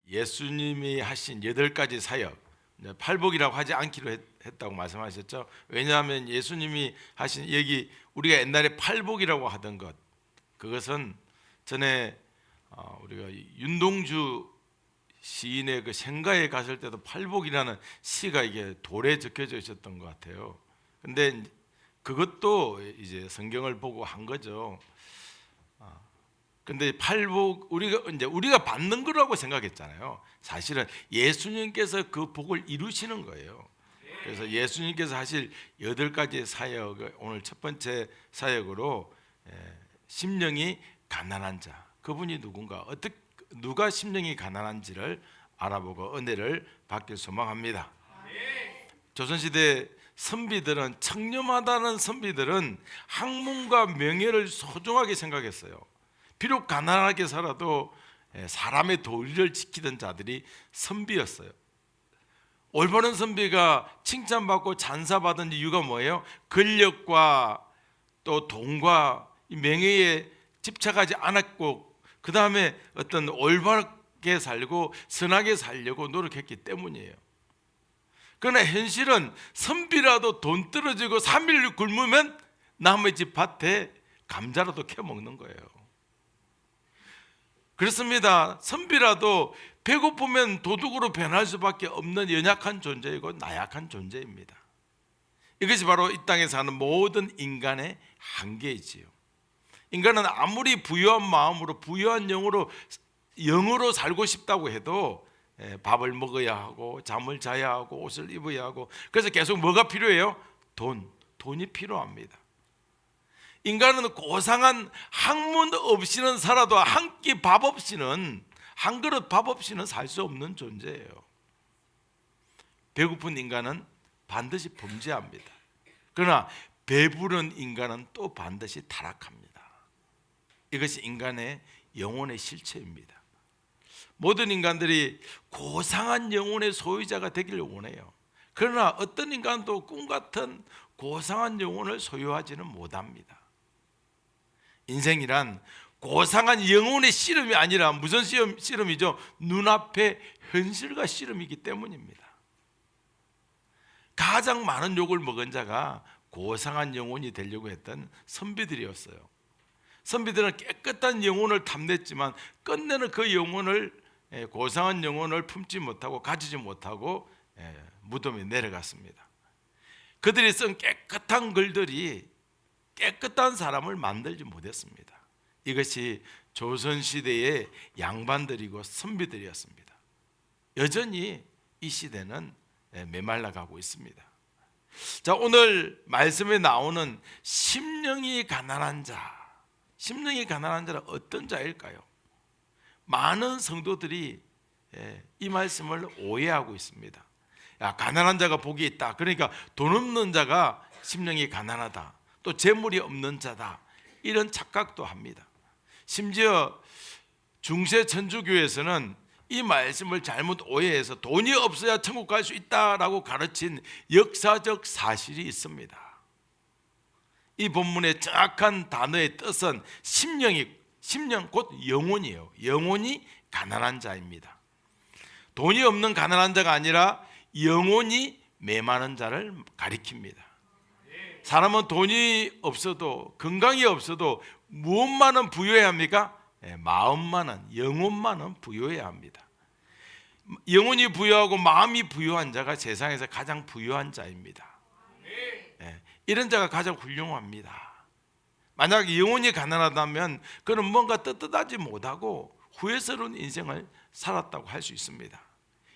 예수님이 하신 8가지 사역, 팔복이라고 하지 않기로 했다고 말씀하셨죠. 왜냐하면 예수님이 하신 여기 우리가 옛날에 팔복이라고 하던 것, 그것은 전에 우리가 윤동주 시인의 그 생가에 갔을 때도 팔복이라는 시가 이게 돌에 적혀져 있었던 것 같아요. 근데 그것도 이제 성경을 보고 한 거죠. 근데 팔복 우리가 받는 거라고 생각했잖아요. 사실은 예수님께서 그 복을 이루시는 거예요. 그래서 예수님께서 하실 8가지 사역을 오늘 첫 번째 사역으로 심령이 가난한 자, 그분이 누군가, 누가 심령이 가난한지를 알아보고 은혜를 받길 소망합니다. 조선시대 선비들은, 청렴하다는 선비들은 학문과 명예를 소중하게 생각했어요. 비록 가난하게 살아도 사람의 도리를 지키던 자들이 선비였어요. 올바른 선비가 칭찬받고 찬사받은 이유가 뭐예요? 권력과 또 돈과 명예에 집착하지 않았고, 그 다음에 어떤 올바르게 살고 선하게 살려고 노력했기 때문이에요. 그러나 현실은 선비라도 돈 떨어지고 3일 굶으면 남의 집 밭에 감자라도 캐 먹는 거예요. 그렇습니다. 선비라도 배고프면 도둑으로 변할 수밖에 없는 연약한 존재이고 나약한 존재입니다. 이것이 바로 이 땅에 사는 모든 인간의 한계이지요. 인간은 아무리 부유한 마음으로, 부유한 영으로 살고 싶다고 해도 밥을 먹어야 하고 잠을 자야 하고 옷을 입어야 하고, 그래서 계속 뭐가 필요해요? 돈이 필요합니다. 인간은 고상한 학문 없이는 살아도 한 끼 밥 없이는, 한 그릇 밥 없이는 살 수 없는 존재예요. 배고픈 인간은 반드시 범죄합니다. 그러나 배부른 인간은 또 반드시 타락합니다. 이것이 인간의 영혼의 실체입니다. 모든 인간들이 고상한 영혼의 소유자가 되기를 원해요. 그러나 어떤 인간도 꿈같은 고상한 영혼을 소유하지는 못합니다. 인생이란 고상한 영혼의 씨름이 아니라 무슨 씨름이죠? 눈앞의 현실과 씨름이기 때문입니다. 가장 많은 욕을 먹은 자가 고상한 영혼이 되려고 했던 선비들이었어요. 선비들은 깨끗한 영혼을 탐냈지만 끝내는 그 영혼을, 고상한 영혼을 품지 못하고 가지지 못하고 무덤에 내려갔습니다. 그들이 쓴 깨끗한 글들이 깨끗한 사람을 만들지 못했습니다. 이것이 조선시대의 양반들이고 선비들이었습니다. 여전히 이 시대는 메말라가고 있습니다. 자, 오늘 말씀에 나오는 심령이 가난한 자, 심령이 가난한 자는 어떤 자일까요? 많은 성도들이 이 말씀을 오해하고 있습니다. 가난한 자가 복이 있다, 그러니까 돈 없는 자가 심령이 가난하다, 또 재물이 없는 자다, 이런 착각도 합니다. 심지어 중세 천주교에서는 이 말씀을 잘못 오해해서 돈이 없어야 천국 갈 수 있다라고 가르친 역사적 사실이 있습니다. 이 본문의 정확한 단어의 뜻은 심령 곧 영혼이에요. 영혼이 가난한 자입니다. 돈이 없는 가난한 자가 아니라 영혼이 메마른 자를 가리킵니다. 사람은 돈이 없어도, 건강이 없어도 무엇만은 부유해야 합니까? 마음만은, 영혼만은 부유해야 합니다. 영혼이 부유하고 마음이 부유한 자가 세상에서 가장 부유한 자입니다. 이런 자가 가장 훌륭합니다. 만약 영혼이 가난하다면 그는 뭔가 떳떳하지 못하고 후회스러운 인생을 살았다고 할 수 있습니다.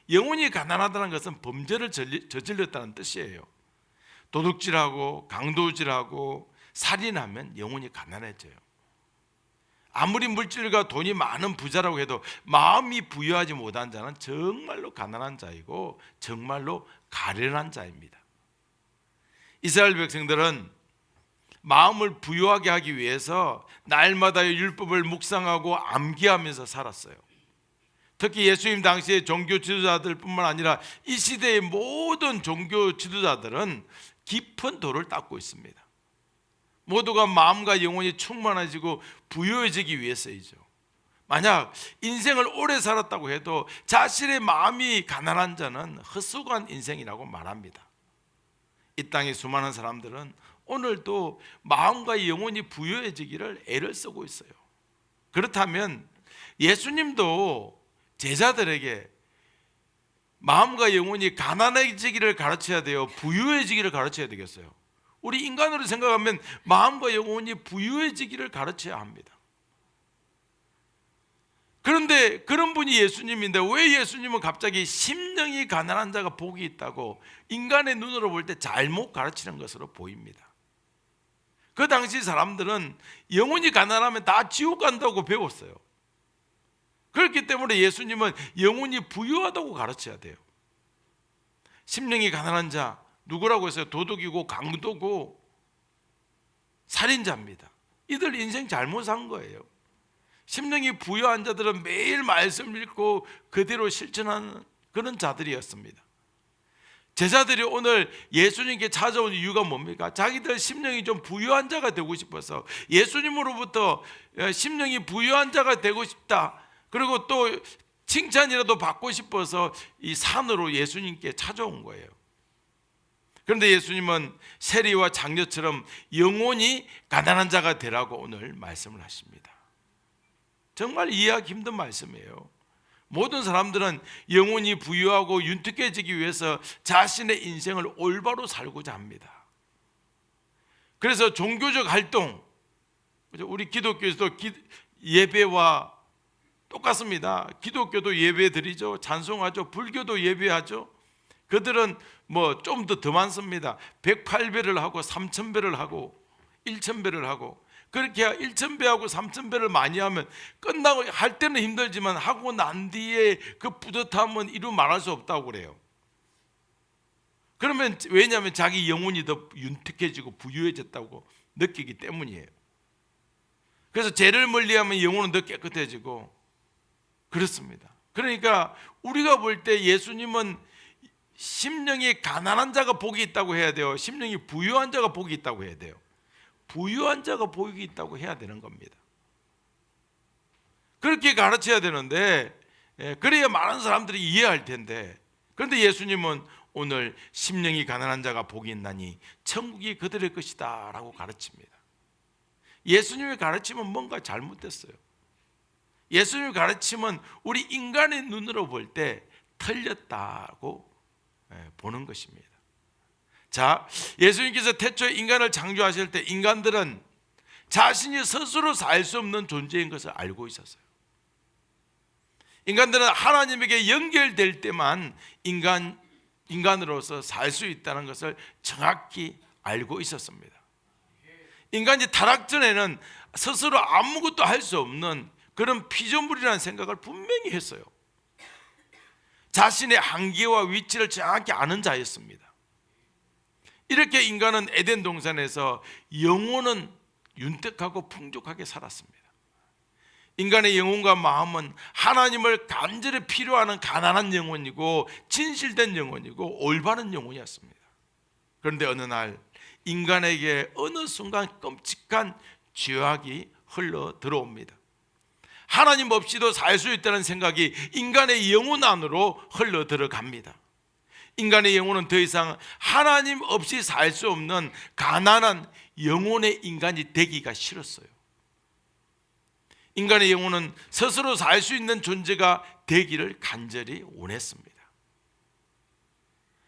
영혼이 가난하다는 것은 범죄를 저질렀다는 뜻이에요. 도둑질하고 강도질하고 살인하면 영혼이 가난해져요. 아무리 물질과 돈이 많은 부자라고 해도 마음이 부유하지 못한 자는 정말로 가난한 자이고 정말로 가련한 자입니다. 이스라엘 백성들은 마음을 부유하게 하기 위해서 날마다의 율법을 묵상하고 암기하면서 살았어요. 특히 예수님 당시의 종교 지도자들 뿐만 아니라 이 시대의 모든 종교 지도자들은 깊은 도를 닦고 있습니다. 모두가 마음과 영혼이 충만해지고 부유해지기 위해서이죠. 만약 인생을 오래 살았다고 해도 자신의 마음이 가난한 자는 헛수고한 인생이라고 말합니다. 이 땅의 수많은 사람들은 오늘도 마음과 영혼이 부유해지기를 애를 쓰고 있어요. 그렇다면 예수님도 제자들에게 마음과 영혼이 가난해지기를 가르쳐야 돼요? 부유해지기를 가르쳐야 되겠어요? 우리 인간으로 생각하면 마음과 영혼이 부유해지기를 가르쳐야 합니다. 그런데 그런 분이 예수님인데 왜 예수님은 갑자기 심령이 가난한 자가 복이 있다고 인간의 눈으로 볼 때 잘못 가르치는 것으로 보입니다. 그 당시 사람들은 영혼이 가난하면 다 지옥 간다고 배웠어요. 그렇기 때문에 예수님은 영혼이 부유하다고 가르쳐야 돼요. 심령이 가난한 자 누구라고 했어요? 도둑이고 강도고 살인자입니다. 이들 인생 잘못 산 거예요. 심령이 부유한 자들은 매일 말씀을 읽고 그대로 실천하는 그런 자들이었습니다. 제자들이 오늘 예수님께 찾아온 이유가 뭡니까? 자기들 심령이 좀 부유한 자가 되고 싶어서 예수님으로부터 심령이 부유한 자가 되고 싶다, 그리고 또 칭찬이라도 받고 싶어서 이 산으로 예수님께 찾아온 거예요. 그런데 예수님은 세리와 장녀처럼 영혼이 가난한 자가 되라고 오늘 말씀을 하십니다. 정말 이해하기 힘든 말씀이에요. 모든 사람들은 영혼이 부유하고 윤택해지기 위해서 자신의 인생을 올바로 살고자 합니다. 그래서 종교적 활동, 우리 기독교에서도 예배와 똑같습니다. 기독교도 예배 드리죠. 찬송하죠. 불교도 예배하죠. 그들은 뭐 좀 더 많습니다. 108배를 하고 3000배를 하고 1000배를 하고, 그렇게 1000배하고 3000배를 많이 하면 끝나고 할 때는 힘들지만 하고 난 뒤에 그 뿌듯함은 이루 말할 수 없다고 그래요. 그러면 왜냐하면 자기 영혼이 더 윤택해지고 부유해졌다고 느끼기 때문이에요. 그래서 죄를 멀리하면 영혼은 더 깨끗해지고 그렇습니다. 그러니까 우리가 볼 때 예수님은 심령이 가난한 자가 복이 있다고 해야 돼요? 심령이 부유한 자가 복이 있다고 해야 돼요? 부유한 자가 복이 있다고 해야 되는 겁니다. 그렇게 가르쳐야 되는데, 그래야 많은 사람들이 이해할 텐데, 그런데 예수님은 오늘 심령이 가난한 자가 복이 있나니 천국이 그들의 것이다 라고 가르칩니다. 예수님의 가르침은 뭔가 잘못됐어요. 예수님의 가르침은 우리 인간의 눈으로 볼 때 틀렸다고 보는 것입니다. 자, 예수님께서 태초에 인간을 창조하실 때 인간들은 자신이 스스로 살 수 없는 존재인 것을 알고 있었어요. 인간들은 하나님에게 연결될 때만 인간으로서 살 수 있다는 것을 정확히 알고 있었습니다. 인간이 타락 전에는 스스로 아무것도 할 수 없는 그런 피조물이라는 생각을 분명히 했어요. 자신의 한계와 위치를 정확히 아는 자였습니다. 이렇게 인간은 에덴 동산에서 영혼은 윤택하고 풍족하게 살았습니다. 인간의 영혼과 마음은 하나님을 간절히 필요하는 가난한 영혼이고 진실된 영혼이고 올바른 영혼이었습니다. 그런데 어느 날 인간에게 어느 순간 끔찍한 죄악이 흘러 들어옵니다. 하나님 없이도 살 수 있다는 생각이 인간의 영혼 안으로 흘러 들어갑니다. 인간의 영혼은 더 이상 하나님 없이 살 수 없는 가난한 영혼의 인간이 되기가 싫었어요. 인간의 영혼은 스스로 살 수 있는 존재가 되기를 간절히 원했습니다.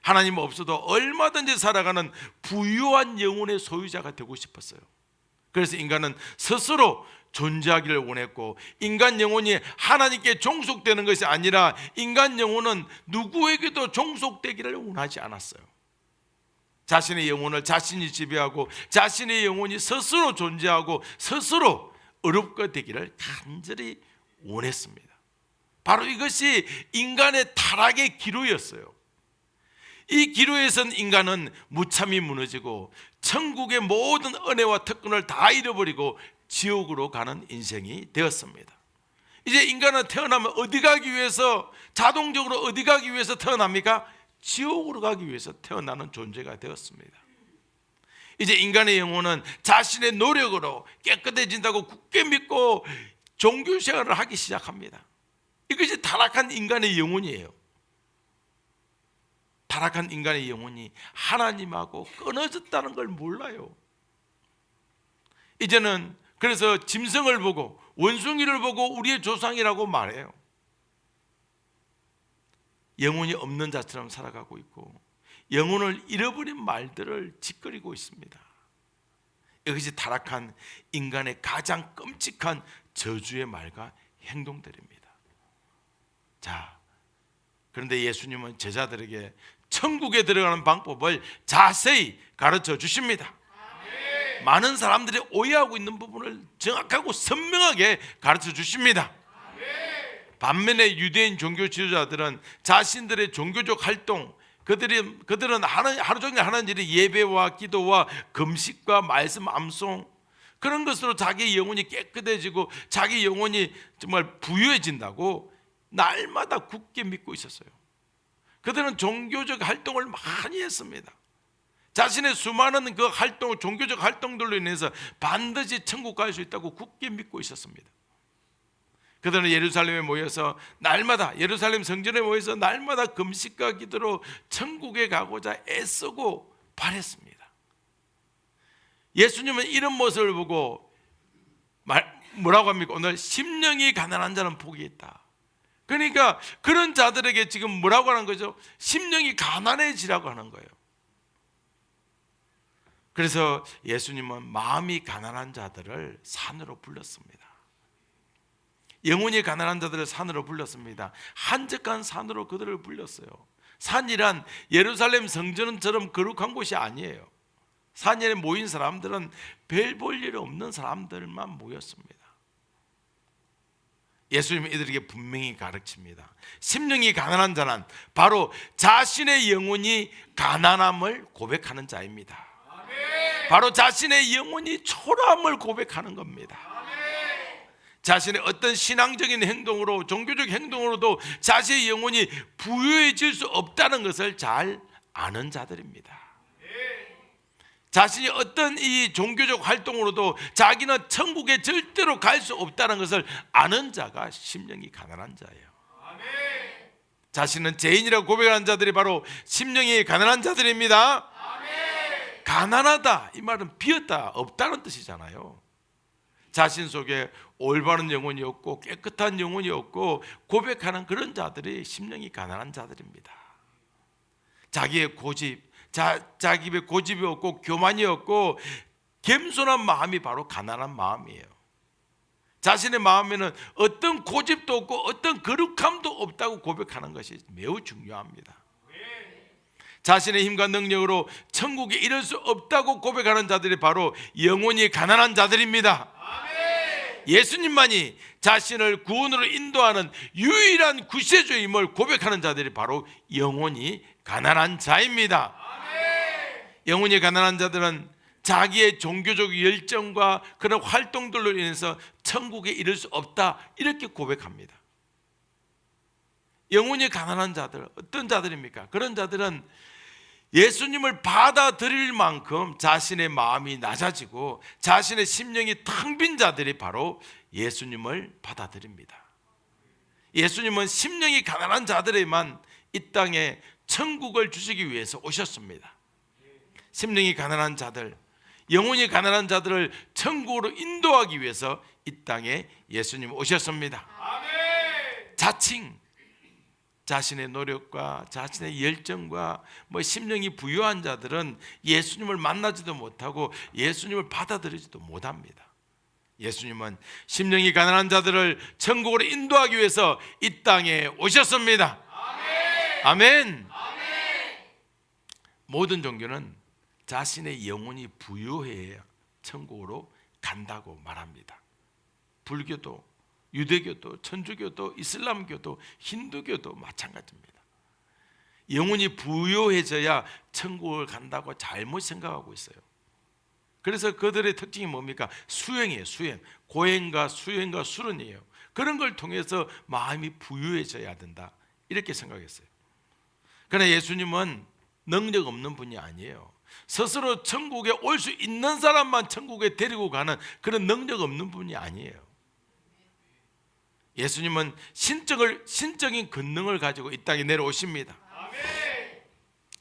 하나님 없어도 얼마든지 살아가는 부유한 영혼의 소유자가 되고 싶었어요. 그래서 인간은 스스로 존재하기를 원했고, 인간 영혼이 하나님께 종속되는 것이 아니라 인간 영혼은 누구에게도 종속되기를 원하지 않았어요. 자신의 영혼을 자신이 지배하고 자신의 영혼이 스스로 존재하고 스스로 어렵게 되기를 간절히 원했습니다. 바로 이것이 인간의 타락의 기로였어요. 이 기로에선 인간은 무참히 무너지고 천국의 모든 은혜와 특권을 다 잃어버리고 지옥으로 가는 인생이 되었습니다. 이제 인간은 태어나면 어디 가기 위해서, 자동적으로 어디 가기 위해서 태어납니까? 지옥으로 가기 위해서 태어나는 존재가 되었습니다. 이제 인간의 영혼은 자신의 노력으로 깨끗해진다고 굳게 믿고 종교 생활을 하기 시작합니다. 이것이 타락한 인간의 영혼이에요. 타락한 인간의 영혼이 하나님하고 끊어졌다는 걸 몰라요. 이제는 그래서 짐승을 보고 원숭이를 보고 우리의 조상이라고 말해요. 영혼이 없는 자처럼 살아가고 있고 영혼을 잃어버린 말들을 짓거리고 있습니다. 이것이 타락한 인간의 가장 끔찍한 저주의 말과 행동들입니다. 자, 그런데 예수님은 제자들에게 천국에 들어가는 방법을 자세히 가르쳐 주십니다. 많은 사람들이 오해하고 있는 부분을 정확하고 선명하게 가르쳐 주십니다. 반면에 유대인 종교 지도자들은 자신들의 종교적 활동, 그들은 하루 종일 하는 일이 예배와 기도와 금식과 말씀 암송, 그런 것으로 자기 영혼이 깨끗해지고 자기 영혼이 정말 부유해진다고 날마다 굳게 믿고 있었어요. 그들은 종교적 활동을 많이 했습니다. 자신의 수많은 그 활동, 종교적 활동들로 인해서 반드시 천국 갈 수 있다고 굳게 믿고 있었습니다. 그들은 예루살렘에 모여서 날마다, 예루살렘 성전에 모여서 날마다 금식과 기도로 천국에 가고자 애쓰고 바랬습니다. 예수님은 이런 모습을 보고 뭐라고 합니까? 오늘 심령이 가난한 자는 복이 있다. 그러니까 그런 자들에게 지금 뭐라고 하는 거죠? 심령이 가난해지라고 하는 거예요. 그래서 예수님은 마음이 가난한 자들을 산으로 불렀습니다. 영혼이 가난한 자들을 산으로 불렀습니다. 한적한 산으로 그들을 불렀어요. 산이란 예루살렘 성전처럼 거룩한 곳이 아니에요. 산에 모인 사람들은 별 볼 일 없는 사람들만 모였습니다. 예수님은 이들에게 분명히 가르칩니다. 심령이 가난한 자는 바로 자신의 영혼이 가난함을 고백하는 자입니다. 바로 자신의 영혼이 초라함을 고백하는 겁니다. 자신의 어떤 신앙적인 행동으로, 종교적 행동으로도 자신의 영혼이 부유해질 수 없다는 것을 잘 아는 자들입니다. 자신이 어떤 이 종교적 활동으로도 자기는 천국에 절대로 갈 수 없다는 것을 아는 자가 심령이 가난한 자예요. 자신은 죄인이라고 고백하는 자들이 바로 심령이 가난한 자들입니다. 가난하다, 이 말은 비었다, 없다는 뜻이잖아요. 자신 속에 올바른 영혼이 없고 깨끗한 영혼이 없고 고백하는 그런 자들이 심령이 가난한 자들입니다. 자기의 고집, 자기의 고집이 없고 교만이 없고 겸손한 마음이 바로 가난한 마음이에요. 자신의 마음에는 어떤 고집도 없고 어떤 거룩함도 없다고 고백하는 것이 매우 중요합니다. 자신의 힘과 능력으로 천국에 이를 수 없다고 고백하는 자들이 바로 영혼이 가난한 자들입니다. 예수님만이 자신을 구원으로 인도하는 유일한 구세주임을 고백하는 자들이 바로 영혼이 가난한 자입니다. 영혼이 가난한 자들은 자기의 종교적 열정과 그런 활동들로 인해서 천국에 이를 수 없다, 이렇게 고백합니다. 영혼이 가난한 자들, 어떤 자들입니까? 그런 자들은 예수님을 받아들일 만큼 자신의 마음이 낮아지고 자신의 심령이 텅 빈 자들이 바로 예수님을 받아들입니다. 예수님은 심령이 가난한 자들에만 이 땅에 천국을 주시기 위해서 오셨습니다. 심령이 가난한 자들, 영혼이 가난한 자들을 천국으로 인도하기 위해서 이 땅에 예수님 오셨습니다. 자칭 자신의 노력과 자신의 열정과 심령이 부유한 자들은 예수님을 만나지도 못하고 예수님을 받아들이지도 못합니다. 예수님은 심령이 가난한 자들을 천국으로 인도하기 위해서 이 땅에 오셨습니다. 아멘. 모든 종교는 자신의 영혼이 부유해야 천국으로 간다고 말합니다. 불교도, 유대교도, 천주교도, 이슬람교도, 힌두교도 마찬가지입니다. 영혼이 부유해져야 천국을 간다고 잘못 생각하고 있어요. 그래서 그들의 특징이 뭡니까? 수행이에요. 수행. 고행과 수행과 수련이에요. 그런 걸 통해서 마음이 부유해져야 된다, 이렇게 생각했어요. 그러나 예수님은 능력 없는 분이 아니에요. 스스로 천국에 올 수 있는 사람만 천국에 데리고 가는 그런 능력 없는 분이 아니에요. 예수님은 신적인 권능을 가지고 이 땅에 내려오십니다.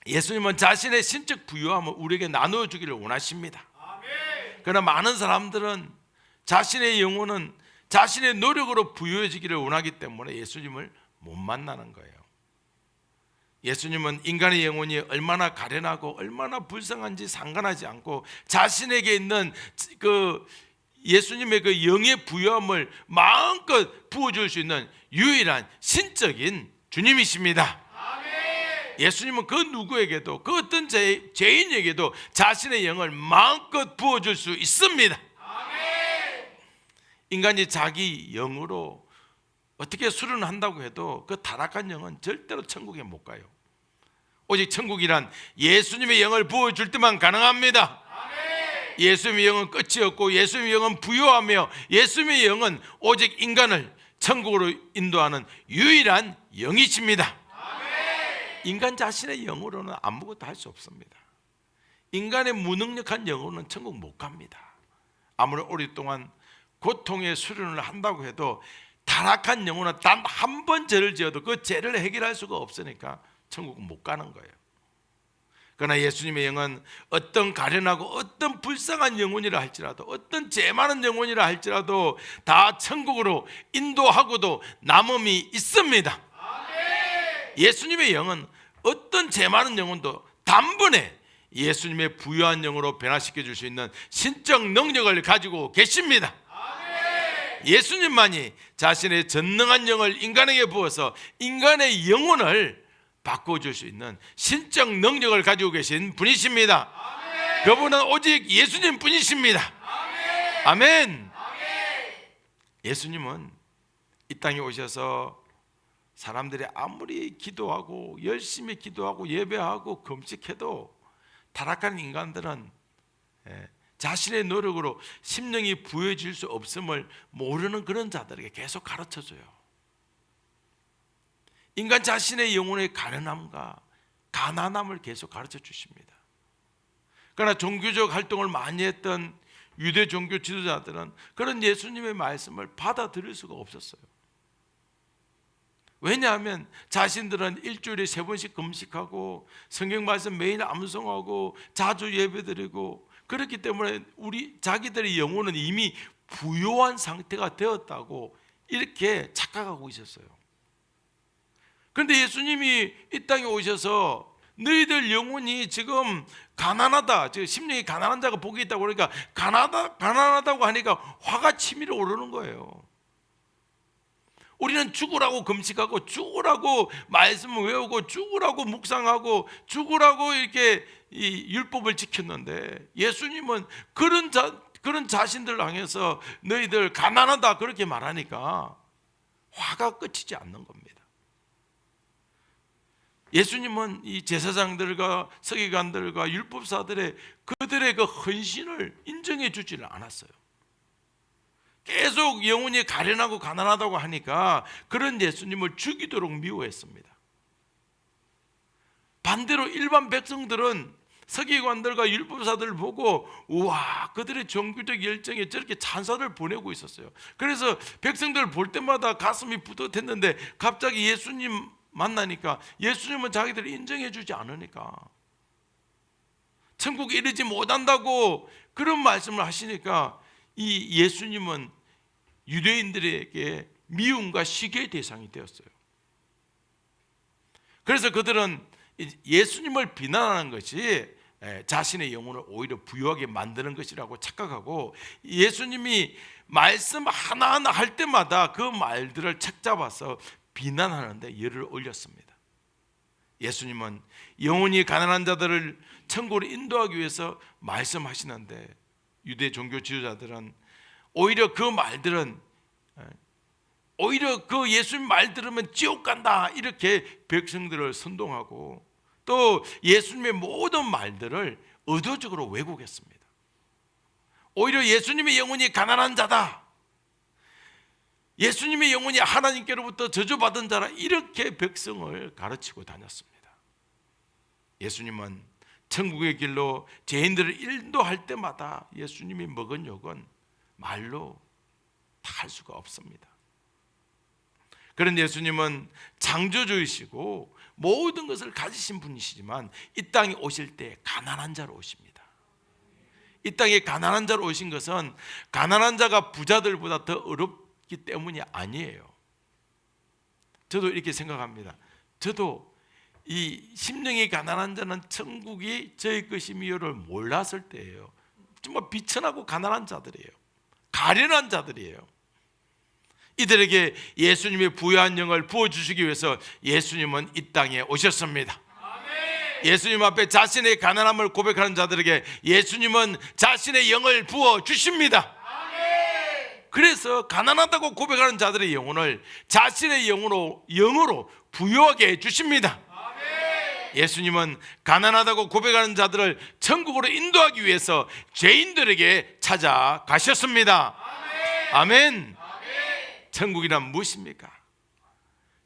예수님은 자신의 신적 부유함을 우리에게 나누어 주기를 원하십니다. 그러나 많은 사람들은 자신의 영혼은 자신의 노력으로 부유해지기를 원하기 때문에 예수님을 못 만나는 거예요. 예수님은 인간의 영혼이 얼마나 가련하고 얼마나 불쌍한지 상관하지 않고 자신에게 있는 그 예수님의 그 영의 부유함을 마음껏 부어줄 수 있는 유일한 신적인 주님이십니다. 예수님은 그 누구에게도, 그 어떤 죄인에게도 자신의 영을 마음껏 부어줄 수 있습니다. 인간이 자기 영으로 어떻게 수련한다고 해도 그 타락한 영은 절대로 천국에 못 가요. 오직 천국이란 예수님의 영을 부어줄 때만 가능합니다. 예수님의 영은 끝이 없고 예수님의 영은 부유하며 예수님의 영은 오직 인간을 천국으로 인도하는 유일한 영이십니다. 인간 자신의 영으로는 아무것도 할 수 없습니다. 인간의 무능력한 영으로는 천국 못 갑니다. 아무리 오랫동안 고통의 수련을 한다고 해도 타락한 영혼은 단 한 번 죄를 지어도 그 죄를 해결할 수가 없으니까 천국은 못 가는 거예요. 그러나 예수님의 영은 어떤 가련하고 어떤 불쌍한 영혼이라 할지라도 어떤 죄 많은 영혼이라 할지라도 다 천국으로 인도하고도 남음이 있습니다. 예수님의 영은 어떤 죄 많은 영혼도 단번에 예수님의 부유한 영으로 변화시켜 줄 수 있는 신적 능력을 가지고 계십니다. 예수님만이 자신의 전능한 영을 인간에게 부어서 인간의 영혼을 바꿔줄 수 있는 신적 능력을 가지고 계신 분이십니다. 그분은 오직 예수님 뿐이십니다. 아멘. 예수님은 이 땅에 오셔서 사람들이 아무리 기도하고 열심히 기도하고 예배하고 금식해도 타락한 인간들은 자신의 노력으로 심령이 부여질 수 없음을 모르는 그런 자들에게 계속 가르쳐줘요. 인간 자신의 영혼의 가련함과 가난함을 계속 가르쳐 주십니다. 그러나 종교적 활동을 많이 했던 유대 종교 지도자들은 그런 예수님의 말씀을 받아들일 수가 없었어요. 왜냐하면 자신들은 일주일에 3번씩 금식하고 성경 말씀 매일 암송하고 자주 예배드리고 그렇기 때문에 자기들의 영혼은 이미 부요한 상태가 되었다고 이렇게 착각하고 있었어요. 그런데 예수님이 이 땅에 오셔서 너희들 영혼이 지금 가난하다, 지금 심령이 가난한 자가 복이 있다고 그러니까 가난하다고 하니까 화가 치밀어 오르는 거예요. 우리는 죽으라고 금식하고 죽으라고 말씀을 외우고 죽으라고 묵상하고 죽으라고 이렇게 이 율법을 지켰는데 예수님은 그런 자신들을 향해서 너희들 가난하다 그렇게 말하니까 화가 끝이지 않는 겁니다. 예수님은 이 제사장들과 서기관들과 율법사들의 그들의 그 헌신을 인정해 주지를 않았어요. 계속 영혼이 가련하고 가난하다고 하니까 그런 예수님을 죽이도록 미워했습니다. 반대로 일반 백성들은 서기관들과 율법사들을 보고 우와 그들의 종교적 열정에 저렇게 찬사를 보내고 있었어요. 그래서 백성들 볼 때마다 가슴이 뿌듯했는데 갑자기 예수님 만나니까 예수님은 자기들을 인정해 주지 않으니까 천국에 이르지 못한다고 그런 말씀을 하시니까 이 예수님은 유대인들에게 미움과 시기의 대상이 되었어요. 그래서 그들은 예수님을 비난하는 것이 자신의 영혼을 오히려 부유하게 만드는 것이라고 착각하고 예수님이 말씀 하나하나 할 때마다 그 말들을 책잡아서 비난하는데 열을 올렸습니다. 예수님은 영혼이 가난한 자들을 천국으로 인도하기 위해서 말씀하시는데 유대 종교 지도자들은 오히려 그 말들은 오히려 그 예수님 말 들으면 지옥 간다 이렇게 백성들을 선동하고 또 예수님의 모든 말들을 의도적으로 왜곡했습니다. 오히려 예수님의 영혼이 가난한 자다, 예수님의 영혼이 하나님께로부터 저주받은 자라 이렇게 백성을 가르치고 다녔습니다. 예수님은 천국의 길로 죄인들을 인도할 때마다 예수님이 먹은 욕은 말로 다 할 수가 없습니다. 그런 예수님은 창조주이시고 모든 것을 가지신 분이시지만 이 땅에 오실 때 가난한 자로 오십니다. 이 땅에 가난한 자로 오신 것은 가난한 자가 부자들보다 더 어렵기 때문이 아니에요. 저도 이렇게 생각합니다. 저도 이 심령이 가난한 자는 천국이 저희 것임이요를 몰랐을 때예요. 정말 비천하고 가난한 자들이에요. 가련한 자들이에요. 이들에게 예수님의 부유한 영을 부어주시기 위해서 예수님은 이 땅에 오셨습니다. 예수님 앞에 자신의 가난함을 고백하는 자들에게 예수님은 자신의 영을 부어주십니다. 그래서 가난하다고 고백하는 자들의 영혼을 자신의 영으로 부유하게 해주십니다. 예수님은 가난하다고 고백하는 자들을 천국으로 인도하기 위해서 죄인들에게 찾아가셨습니다. 아멘. 천국이란 무엇입니까?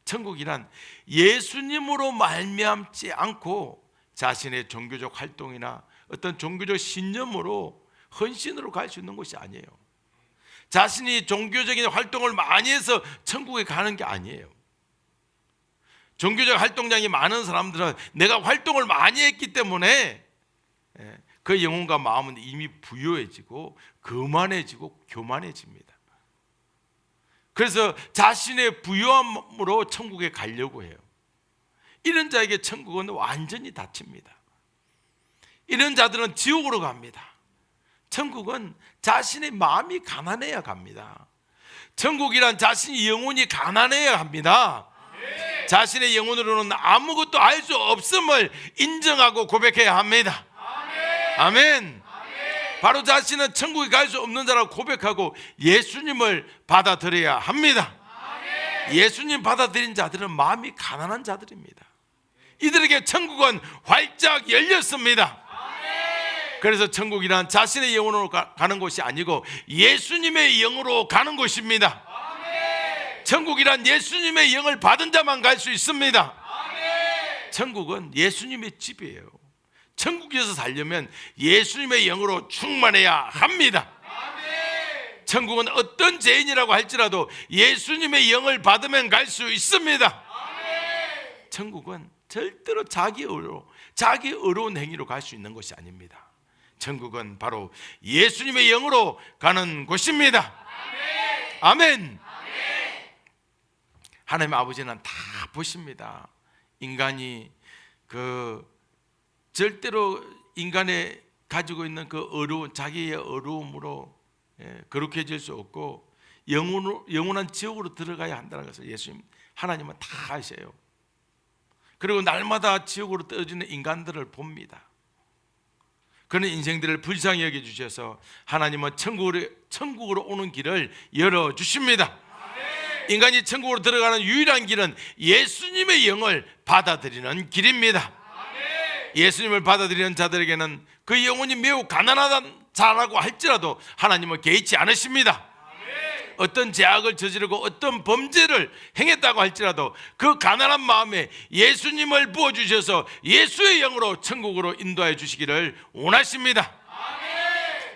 천국이란 예수님으로 말미암지 않고 자신의 종교적 활동이나 어떤 종교적 신념으로 헌신으로 갈 수 있는 것이 아니에요. 자신이 종교적인 활동을 많이 해서 천국에 가는 게 아니에요. 종교적 활동량이 많은 사람들은 내가 활동을 많이 했기 때문에 그 영혼과 마음은 이미 부유해지고 거만해지고 교만해집니다. 그래서 자신의 부유함으로 천국에 가려고 해요. 이런 자에게 천국은 완전히 닫힙니다. 이런 자들은 지옥으로 갑니다. 천국은 자신의 마음이 가난해야 갑니다. 천국이란 자신의 영혼이 가난해야 합니다. 자신의 영혼으로는 아무것도 알 수 없음을 인정하고 고백해야 합니다. 아멘. 바로 자신은 천국에 갈 수 없는 자라고 고백하고 예수님을 받아들여야 합니다. 예수님 받아들인 자들은 마음이 가난한 자들입니다. 이들에게 천국은 활짝 열렸습니다. 그래서 천국이란 자신의 영으로 가는 곳이 아니고 예수님의 영으로 가는 곳입니다. 천국이란 예수님의 영을 받은 자만 갈 수 있습니다. 천국은 예수님의 집이에요. 천국에서 살려면 예수님의 영으로 충만해야 합니다. 천국은 어떤 죄인이라고 할지라도 예수님의 영을 받으면 갈 수 있습니다. 천국은 절대로 자기 어려운 행위로 갈 수 있는 것이 아닙니다. 천국은 바로 예수님의 영으로 가는 곳입니다. 아멘. 하나님 아버지는 다 보십니다. 인간이 절대로 인간의 가지고 있는 그 어려운 자기의 어려움으로 거룩해질 수 없고 영원한 지옥으로 들어가야 한다는 것을 예수님 하나님은 다 아셔요. 그리고 날마다 지옥으로 떨어지는 인간들을 봅니다. 그런 인생들을 불쌍히 여겨주셔서 하나님은 천국으로 오는 길을 열어주십니다. 인간이 천국으로 들어가는 유일한 길은 예수님의 영을 받아들이는 길입니다. 예수님을 받아들이는 자들에게는 그 영혼이 매우 가난하다는 자라고 할지라도 하나님은 개의치 않으십니다. 어떤 죄악을 저지르고 어떤 범죄를 행했다고 할지라도 그 가난한 마음에 예수님을 부어주셔서 예수의 영으로 천국으로 인도해 주시기를 원하십니다.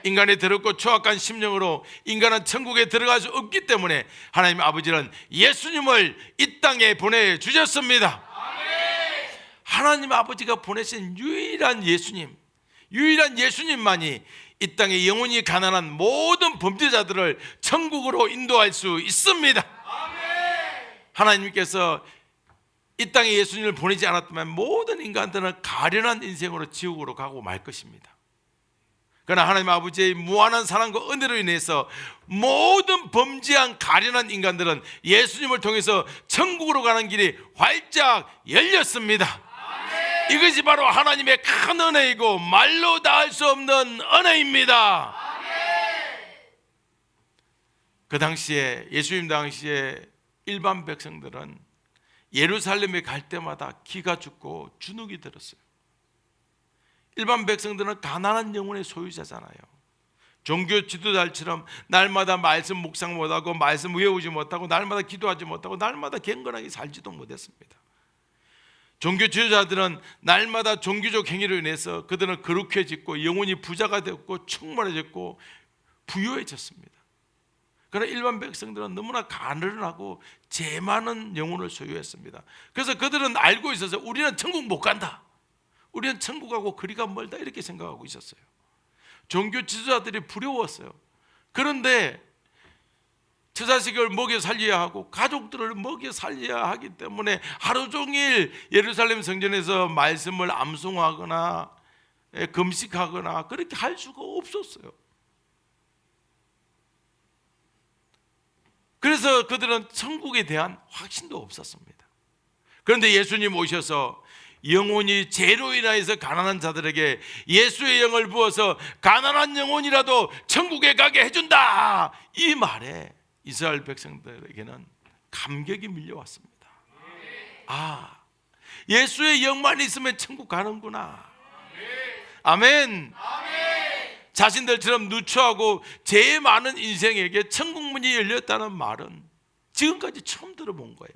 인간의 더럽고 추악한 심령으로 인간은 천국에 들어갈 수 없기 때문에 하나님 아버지는 예수님을 이 땅에 보내주셨습니다. 하나님 아버지가 보내신 유일한 예수님만이 이 땅에 영혼이 가난한 모든 범죄자들을 천국으로 인도할 수 있습니다. 하나님께서 이 땅에 예수님을 보내지 않았다면 모든 인간들은 가련한 인생으로 지옥으로 가고 말 것입니다. 그러나 하나님 아버지의 무한한 사랑과 은혜로 인해서 모든 범죄한 가련한 인간들은 예수님을 통해서 천국으로 가는 길이 활짝 열렸습니다. 이것이 바로 하나님의 큰 은혜이고 말로 다 할 수 없는 은혜입니다. 그 당시에 예수님 당시에 일반 백성들은 예루살렘에 갈 때마다 기가 죽고 주눅이 들었어요. 일반 백성들은 가난한 영혼의 소유자잖아요. 종교 지도자처럼 날마다 말씀 묵상 못하고 말씀 외우지 못하고 날마다 기도하지 못하고 날마다 경건하게 살지도 못했습니다. 종교 지도자들은 날마다 종교적 행위로 인해서 그들은 거룩해졌고 영혼이 부자가 되었고 충만해졌고 부유해졌습니다. 그러나 일반 백성들은 너무나 가난하고 죄 많은 영혼을 소유했습니다. 그래서 그들은 알고 있어서 우리는 천국 못 간다, 우리는 천국하고 거리가 멀다, 이렇게 생각하고 있었어요. 종교 지도자들이 부러웠어요. 그런데 처자식을 먹여 살려야 하고 가족들을 먹여 살려야 하기 때문에 하루 종일 예루살렘 성전에서 말씀을 암송하거나 금식하거나 그렇게 할 수가 없었어요. 그래서 그들은 천국에 대한 확신도 없었습니다. 그런데 예수님 오셔서 영혼이 죄로 인하여서 가난한 자들에게 예수의 영을 부어서 가난한 영혼이라도 천국에 가게 해준다, 이 말에 이스라엘 백성들에게는 감격이 밀려왔습니다. 아, 예수의 영만 있으면 천국 가는구나. 아멘. 자신들처럼 누추하고 죄 많은 인생에게 천국 문이 열렸다는 말은 지금까지 처음 들어본 거예요.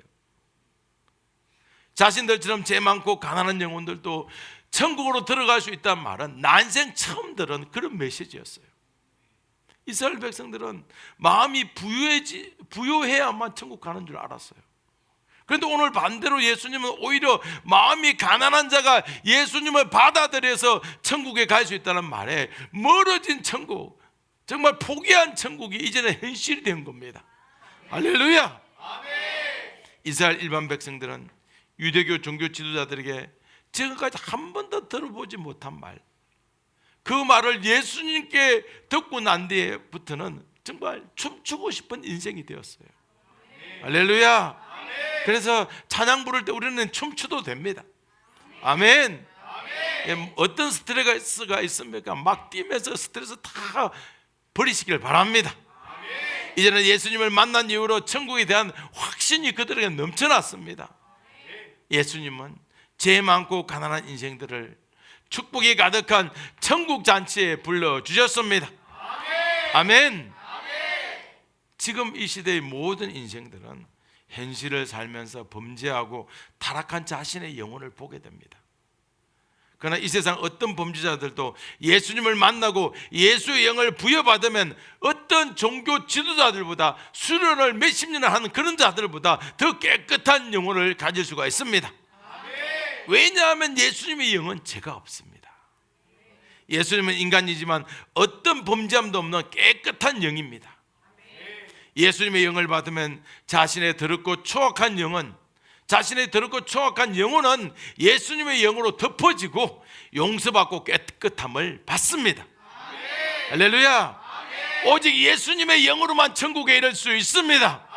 자신들처럼 죄 많고 가난한 영혼들도 천국으로 들어갈 수 있다는 말은 난생 처음 들은 그런 메시지였어요. 이스라엘 백성들은 마음이 부유해야만 천국 가는 줄 알았어요. 그런데 오늘 반대로 예수님은 오히려 마음이 가난한 자가 예수님을 받아들여서 천국에 갈 수 있다는 말에 멀어진 천국, 정말 포기한 천국이 이제는 현실이 된 겁니다. 할렐루야. 이스라엘 일반 백성들은 유대교 종교 지도자들에게 지금까지 한 번도 들어보지 못한 말, 그 말을 예수님께 듣고 난 뒤에부터는 정말 춤추고 싶은 인생이 되었어요. 할렐루야. 그래서 찬양 부를 때 우리는 춤추도 됩니다. 아멘. 어떤 스트레스가 있습니까? 막 뛰면서 스트레스 다 버리시길 바랍니다. 이제는 예수님을 만난 이후로 천국에 대한 확신이 그들에게 넘쳐났습니다. 예수님은 죄 많고 가난한 인생들을 축복이 가득한 천국 잔치에 불러주셨습니다. 아멘. 지금 이 시대의 모든 인생들은 현실을 살면서 범죄하고 타락한 자신의 영혼을 보게 됩니다. 그러나 이 세상 어떤 범죄자들도 예수님을 만나고 예수의 영을 부여받으면 어떤 종교 지도자들보다 수련을 몇십 년을 하는 그런 자들보다 더 깨끗한 영혼을 가질 수가 있습니다. 왜냐하면 예수님의 영은 죄가 없습니다. 예수님은 인간이지만 어떤 범죄함도 없는 깨끗한 영입니다. 예수님의 영을 받으면 자신의 더럽고 추악한 영은 예수님의 영으로 덮어지고 용서받고 깨끗함을 받습니다. 할렐루야. 오직 예수님의 영으로만 천국에 이를 수 있습니다.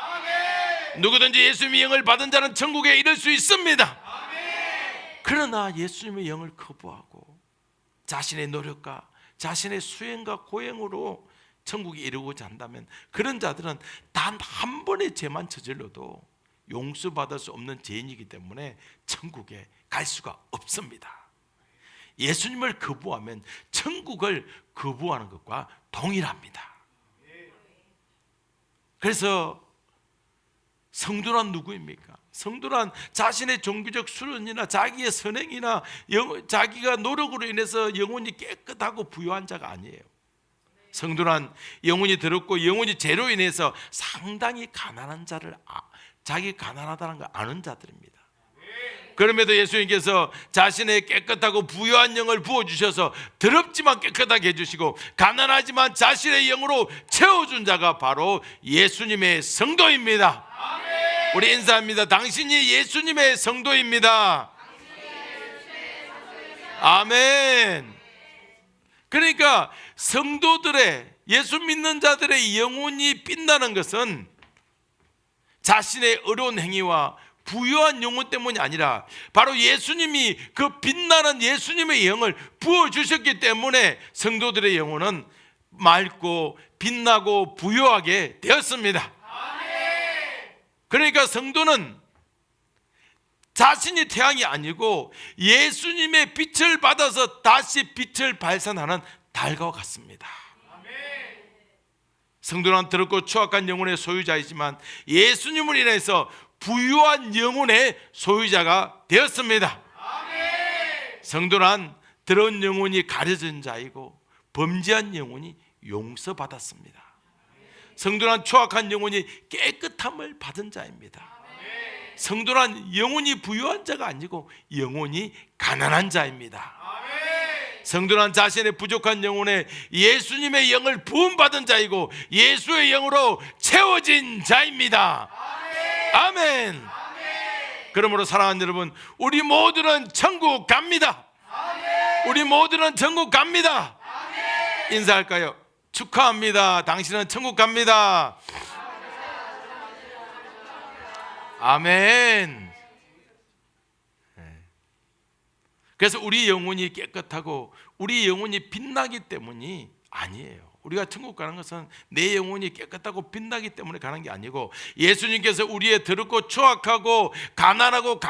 누구든지 예수님의 영을 받은 자는 천국에 이를 수 있습니다. 그러나 예수님의 영을 거부하고 자신의 노력과 자신의 수행과 고행으로 천국에 이르고자 한다면 그런 자들은 단 한 번의 죄만 저질러도 용서받을 수 없는 죄인이기 때문에 천국에 갈 수가 없습니다. 예수님을 거부하면 천국을 거부하는 것과 동일합니다. 그래서 성도란 누구입니까? 성도란 자신의 종교적 수련이나 자기의 선행이나 자기가 노력으로 인해서 영혼이 깨끗하고 부유한 자가 아니에요. 성도란 영혼이 더럽고 영혼이 죄로 인해서 상당히 가난한 자를 자기 가난하다는 걸 아는 자들입니다. 그럼에도 예수님께서 자신의 깨끗하고 부유한 영을 부어주셔서 더럽지만 깨끗하게 해주시고 가난하지만 자신의 영으로 채워준 자가 바로 예수님의 성도입니다. 우리 인사합니다. 당신이 예수님의 성도입니다. 아멘. 그러니까 성도들의, 예수 믿는 자들의 영혼이 빛나는 것은 자신의 어려운 행위와 부유한 영혼 때문이 아니라 바로 예수님이 그 빛나는 예수님의 영을 부어주셨기 때문에 성도들의 영혼은 맑고 빛나고 부유하게 되었습니다. 그러니까 성도는 자신이 태양이 아니고 예수님의 빛을 받아서 다시 빛을 발산하는 달과 같습니다. 성도는 더럽고 추악한 영혼의 소유자이지만 예수님을 인해서 부유한 영혼의 소유자가 되었습니다. 성도란 더러운 영혼이 가려진 자이고 범죄한 영혼이 용서받았습니다. 성도란 추악한 영혼이 깨끗함을 받은 자입니다. 성도란 영혼이 부유한 자가 아니고 영혼이 가난한 자입니다. 성도란 자신의 부족한 영혼에 예수님의 영을 부음받은 자이고 예수의 영으로 채워진 자입니다. 아멘. 그러므로 사랑하는 여러분, 우리 모두는 천국 갑니다. 우리 모두는 천국 갑니다. 인사할까요? 축하합니다. 당신은 천국 갑니다. 아멘. 그래서 우리 영혼이 깨끗하고 우리 영혼이 빛나기 때문이 아니에요. 우리가 천국 가는 것은 내 영혼이 깨끗하고 빛나기 때문에 가는 게 아니고 예수님께서 우리의 더럽고 추악하고 가난하고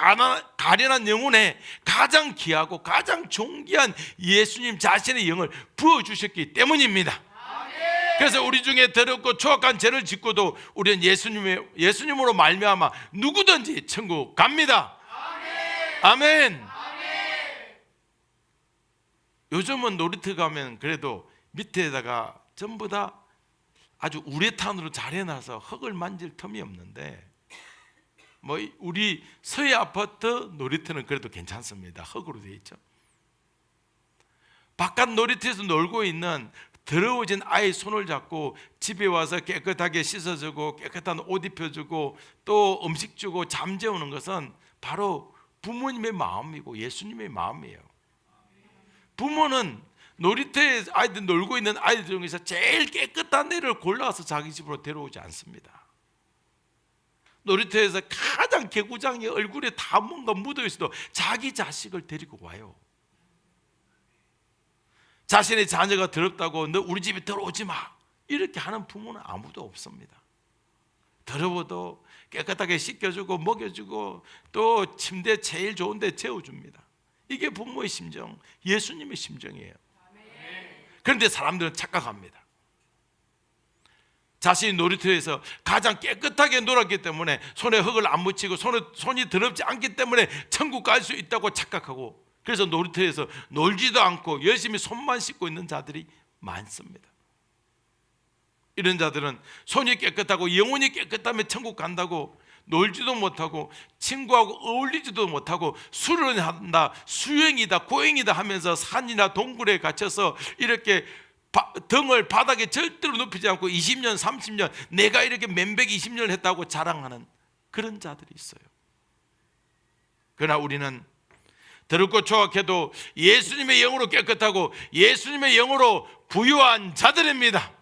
가련한 영혼에 가장 귀하고 가장 존귀한 예수님 자신의 영을 부어주셨기 때문입니다. 그래서 우리 중에 더럽고 추악한 죄를 짓고도 우리는 예수님으로 말미암아 누구든지 천국 갑니다. 아멘. 요즘은 놀이터 가면 그래도 밑에다가 전부 다 아주 우레탄으로 잘 해놔서 흙을 만질 틈이 없는데 뭐 우리 서해 아파트 놀이터는 그래도 괜찮습니다. 흙으로 되어 있죠. 바깥 놀이터에서 놀고 있는 더러워진 아이 손을 잡고 집에 와서 깨끗하게 씻어주고 깨끗한 옷 입혀주고 또 음식 주고 잠 재우는 것은 바로 부모님의 마음이고 예수님의 마음이에요. 부모는 놀이터에 아이들 놀고 있는 아이들 중에서 제일 깨끗한 애를 골라서 자기 집으로 데려오지 않습니다. 놀이터에서 가장 개구장이 얼굴에 다 뭔가 묻어 있어도 자기 자식을 데리고 와요. 자신의 자녀가 더럽다고 너 우리 집에 들어오지 마 이렇게 하는 부모는 아무도 없습니다. 더러워도 깨끗하게 씻겨주고 먹여주고 또 침대 제일 좋은 데 재워줍니다. 이게 부모의 심정, 예수님의 심정이에요. 그런데 사람들은 착각합니다. 자신이 놀이터에서 가장 깨끗하게 놀았기 때문에 손에 흙을 안 묻히고 손이 더럽지 않기 때문에 천국 갈 수 있다고 착각하고 그래서 놀이터에서 놀지도 않고 열심히 손만 씻고 있는 자들이 많습니다. 이런 자들은 손이 깨끗하고 영혼이 깨끗하면 천국 간다고 놀지도 못하고 친구하고 어울리지도 못하고 술을 한다, 수영이다, 고행이다 하면서 산이나 동굴에 갇혀서 이렇게 등을 바닥에 절대로 눕히지 않고 20년, 30년 내가 이렇게 맨백 20년을 했다고 자랑하는 그런 자들이 있어요. 그러나 우리는 더럽고 추악해도 예수님의 영으로 깨끗하고 예수님의 영으로 부유한 자들입니다.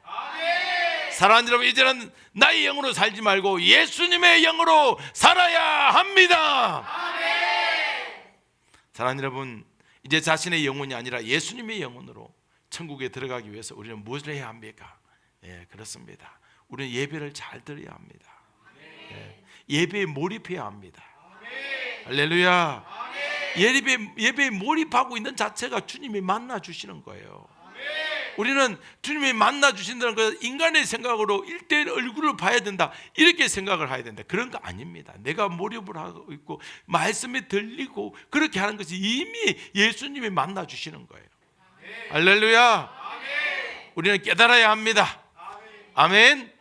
사랑하는 여러분, 이제는 나의 영으로 살지 말고 예수님의 영으로 살아야 합니다. 사랑하는 여러분, 이제 자신의 영혼이 아니라 예수님의 영혼으로 천국에 들어가기 위해서 우리는 무엇을 해야 합니까? 예, 그렇습니다. 우리는 예배를 잘 드려야 합니다. 예, 예배에 몰입해야 합니다. 할렐루야. 예배에 몰입하고 있는 자체가 주님이 만나 주시는 거예요. 우리는 주님이 만나 주신다는 것, 인간의 생각으로 1대1 얼굴을 봐야 된다 이렇게 생각을 해야 된다. 그런 거 아닙니다. 내가 몰입을 하고 있고 말씀이 들리고 그렇게 하는 것이 이미 예수님이 만나 주시는 거예요. 할렐루야. 우리는 깨달아야 합니다. 아멘.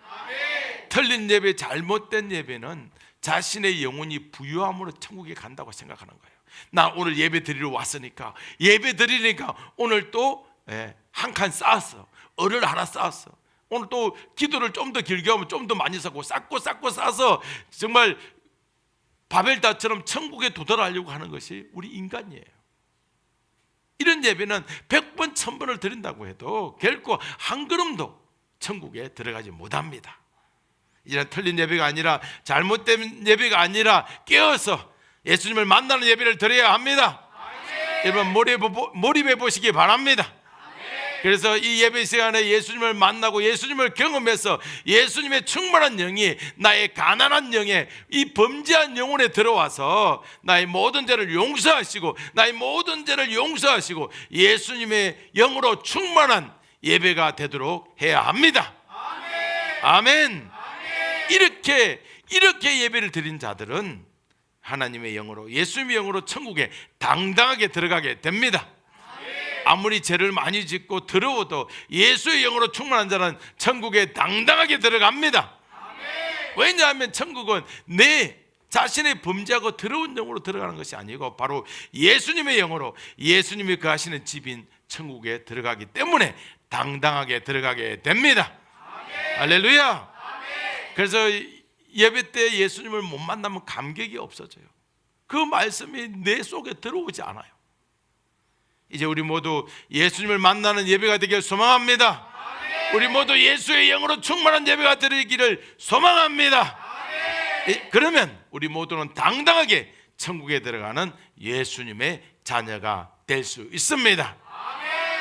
틀린 예배, 잘못된 예배는 자신의 영혼이 부유함으로 천국에 간다고 생각하는 거예요. 나 오늘 예배 드리러 왔으니까 예배 드리니까 오늘 또 한 칸 쌓았어. 얼을 하나 쌓았어. 오늘 또 기도를 좀 더 길게 하면 좀 더 많이 쌓고 쌓아서 정말 바벨탑처럼 천국에 도달하려고 하는 것이 우리 인간이에요. 이런 예배는 100번 1000번을 드린다고 해도 결코 한 걸음도 천국에 들어가지 못합니다. 이제 틀린 예배가 아니라 잘못된 예배가 아니라 깨어서 예수님을 만나는 예배를 드려야 합니다. 여러분 몰입해 보시기 바랍니다. 그래서 이 예배 시간에 예수님을 만나고 예수님을 경험해서 예수님의 충만한 영이 나의 가난한 영에 이 범죄한 영혼에 들어와서 나의 모든 죄를 용서하시고 예수님의 영으로 충만한 예배가 되도록 해야 합니다. 아멘. 이렇게 예배를 드린 자들은 하나님의 영으로 예수님의 영으로 천국에 당당하게 들어가게 됩니다. 아무리 죄를 많이 짓고 더러워도 예수의 영으로 충만한 자는 천국에 당당하게 들어갑니다. 왜냐하면 천국은 내 자신의 범죄하고 더러운 영으로 들어가는 것이 아니고 바로 예수님의 영으로 예수님이 거하시는 집인 천국에 들어가기 때문에 당당하게 들어가게 됩니다. 할렐루야. 그래서 예배 때 예수님을 못 만나면 감격이 없어져요. 그 말씀이 내 속에 들어오지 않아요. 이제 우리 모두 예수님을 만나는 예배가 되길 소망합니다. 우리 모두 예수의 영으로 충만한 예배가 되기를 소망합니다. 그러면 우리 모두는 당당하게 천국에 들어가는 예수님의 자녀가 될 수 있습니다.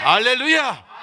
할렐루야.